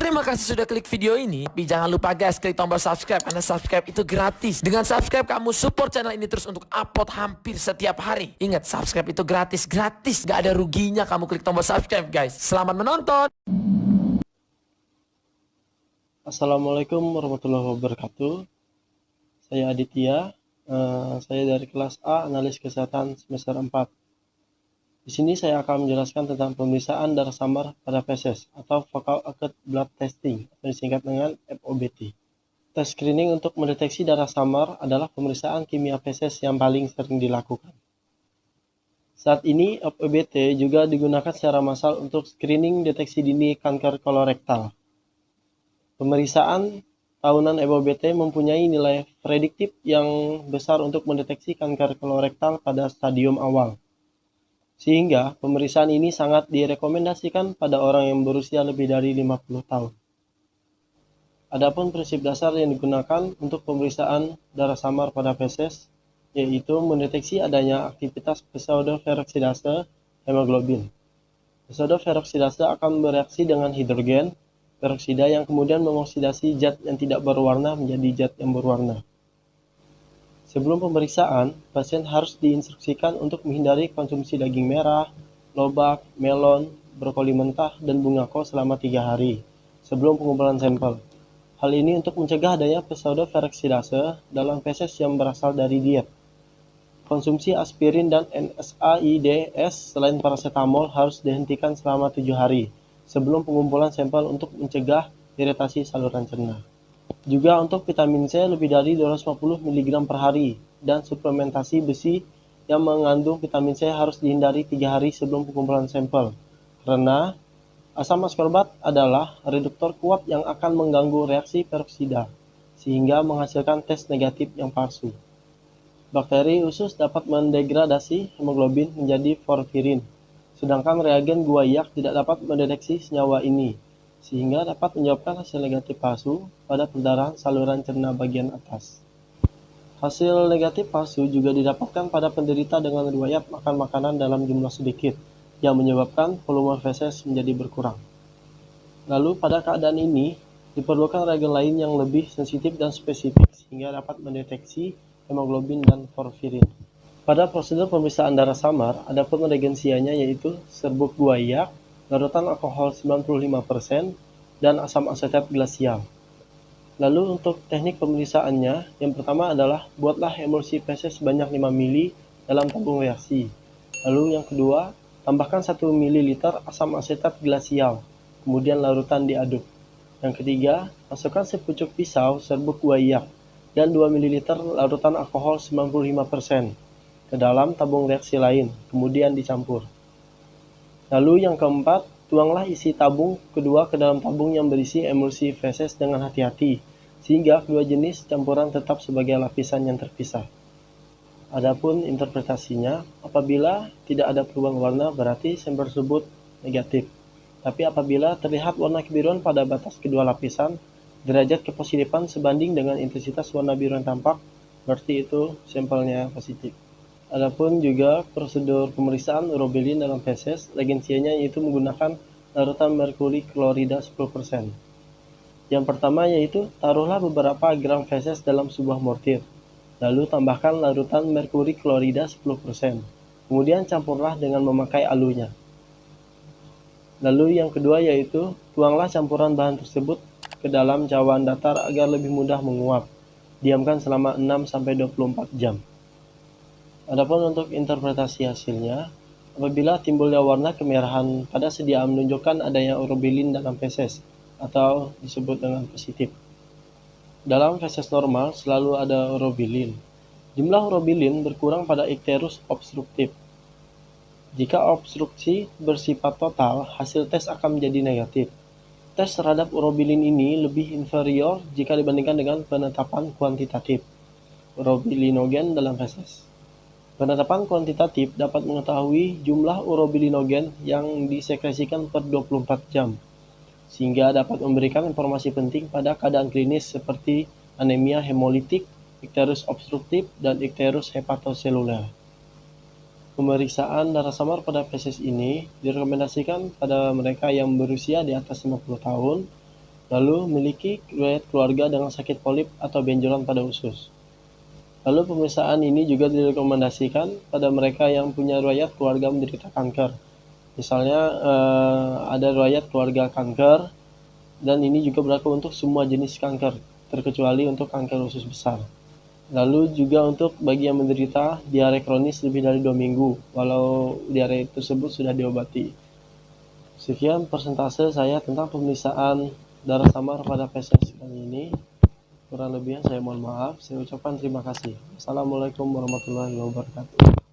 Terima kasih sudah klik video ini. Tapi jangan lupa guys, klik tombol subscribe karena subscribe itu gratis. Dengan subscribe kamu support channel ini terus untuk upload hampir setiap hari. Ingat, subscribe itu gratis, gak ada ruginya kamu klik tombol subscribe guys. Selamat menonton. Assalamualaikum warahmatullahi wabarakatuh. Saya Aditya. Saya dari kelas A Analis Kesehatan semester 4. Di sini saya akan menjelaskan tentang pemeriksaan darah samar pada feses atau Fecal Occult Blood Testing atau disingkat dengan FOBT. Tes screening untuk mendeteksi darah samar adalah pemeriksaan kimia feses yang paling sering dilakukan. Saat ini FOBT juga digunakan secara massal untuk screening deteksi dini kanker kolorektal. Pemeriksaan tahunan FOBT mempunyai nilai prediktif yang besar untuk mendeteksi kanker kolorektal pada stadium awal. Sehingga pemeriksaan ini sangat direkomendasikan pada orang yang berusia lebih dari 50 tahun. Adapun prinsip dasar yang digunakan untuk pemeriksaan darah samar pada feses yaitu mendeteksi adanya aktivitas pseudoperoksidase hemoglobin. Pseudoperoksidase akan bereaksi dengan hidrogen peroksida yang kemudian mengoksidasi zat yang tidak berwarna menjadi zat yang berwarna. Sebelum pemeriksaan, pasien harus diinstruksikan untuk menghindari konsumsi daging merah, lobak, melon, brokoli mentah, dan bunga kol selama 3 hari sebelum pengumpulan sampel. Hal ini untuk mencegah adanya pseudoperoksidase dalam feses yang berasal dari diet. Konsumsi aspirin dan NSAIDs selain paracetamol harus dihentikan selama 7 hari sebelum pengumpulan sampel untuk mencegah iritasi saluran cerna. Juga untuk vitamin C lebih dari 250 mg per hari dan suplementasi besi yang mengandung vitamin C harus dihindari 3 hari sebelum pengumpulan sampel karena asam askorbat adalah reduktor kuat yang akan mengganggu reaksi peroksida sehingga menghasilkan tes negatif yang palsu. Bakteri usus dapat mendegradasi hemoglobin menjadi porfirin, sedangkan reagen guaiac tidak dapat mendeteksi senyawa ini sehingga dapat menyebabkan hasil negatif palsu pada perdarahan saluran cerna bagian atas. Hasil negatif palsu juga didapatkan pada penderita dengan riwayat makan makanan dalam jumlah sedikit, yang menyebabkan volume feses menjadi berkurang. Lalu pada keadaan ini, diperlukan reagen lain yang lebih sensitif dan spesifik sehingga dapat mendeteksi hemoglobin dan porfirin. Pada prosedur pemeriksaan darah samar, adapun reagensianya yaitu serbuk guaiac, larutan alkohol 95%, dan asam asetat glasial. Lalu untuk teknik pemeriksaannya, yang pertama adalah buatlah emulsi feses sebanyak 5 ml dalam tabung reaksi. Lalu yang kedua, tambahkan 1 ml asam asetat glasial, kemudian larutan diaduk. Yang ketiga, masukkan sepucuk pisau serbuk guaiac dan 2 ml larutan alkohol 95% ke dalam tabung reaksi lain, kemudian dicampur. Lalu yang keempat, tuanglah isi tabung kedua ke dalam tabung yang berisi emulsi feses dengan hati-hati, sehingga kedua jenis campuran tetap sebagai lapisan yang terpisah. Adapun interpretasinya, apabila tidak ada perubahan warna berarti sampel tersebut negatif. Tapi apabila terlihat warna kebiruan pada batas kedua lapisan, derajat kepositifan sebanding dengan intensitas warna biru yang tampak, berarti itu sampelnya positif. Adapun juga prosedur pemeriksaan urobilin dalam feses, reagensianya yaitu menggunakan larutan merkuri klorida 10%. Yang pertama yaitu taruhlah beberapa gram feses dalam sebuah mortir, lalu tambahkan larutan merkuri klorida 10%. Kemudian campurlah dengan memakai alunya. Lalu yang kedua yaitu tuanglah campuran bahan tersebut ke dalam cawan datar agar lebih mudah menguap. Diamkan selama 6-24 jam. Adapun untuk interpretasi hasilnya, apabila timbulnya warna kemerahan pada sedia menunjukkan adanya urobilin dalam feses atau disebut dengan positif. Dalam feses normal selalu ada urobilin. Jumlah urobilin berkurang pada ikterus obstruktif. Jika obstruksi bersifat total, hasil tes akan menjadi negatif. Tes terhadap urobilin ini lebih inferior jika dibandingkan dengan penetapan kuantitatif urobilinogen dalam feses. Penetapan kuantitatif dapat mengetahui jumlah urobilinogen yang disekresikan per 24 jam, sehingga dapat memberikan informasi penting pada keadaan klinis seperti anemia hemolitik, ikterus obstruktif, dan ikterus hepatoseluler. Pemeriksaan darah samar pada feses ini direkomendasikan pada mereka yang berusia di atas 50 tahun lalu memiliki riwayat keluarga dengan sakit polip atau benjolan pada usus. Lalu pemeriksaan ini juga direkomendasikan pada mereka yang punya riwayat keluarga menderita kanker. Misalnya ada riwayat keluarga kanker, dan ini juga berlaku untuk semua jenis kanker, terkecuali untuk kanker usus besar. Lalu juga untuk bagi yang menderita diare kronis lebih dari 2 minggu, walau diare tersebut sudah diobati. Sekian persentase saya tentang pemeriksaan darah samar pada PCS kali ini. Kurang lebihnya saya mohon maaf. Saya ucapkan terima kasih. Assalamualaikum warahmatullahi wabarakatuh.